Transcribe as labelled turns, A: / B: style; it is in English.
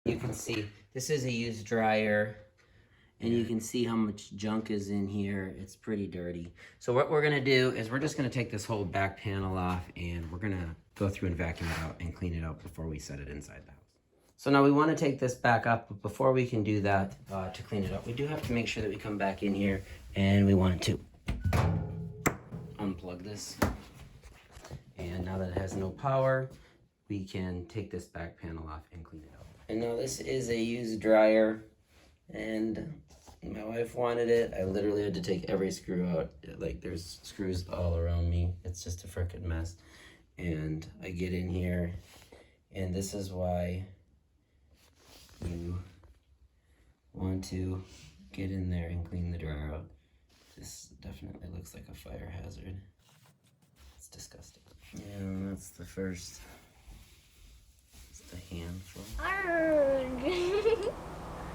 A: You can see this is a used dryer, and you can see how much junk is in here. It's pretty dirty. So what we're gonna do is we're just gonna take this whole back panel off, and we're gonna go through and vacuum it out and clean it out before we set it inside the house. So now we want to take this back up, but before we can do that, to clean it up, we do have to make sure that we come back in here, and we want to unplug this. And now that it has no power, we can take this back panel off and clean it out. And now this is a used dryer, and my wife wanted it. I literally had to take every screw out. Like, there's screws all around me. It's just a frickin' mess. And I get in here, and this is why you want to get in there and clean the dryer out. This definitely looks like a fire hazard. It's disgusting. Yeah, that's the first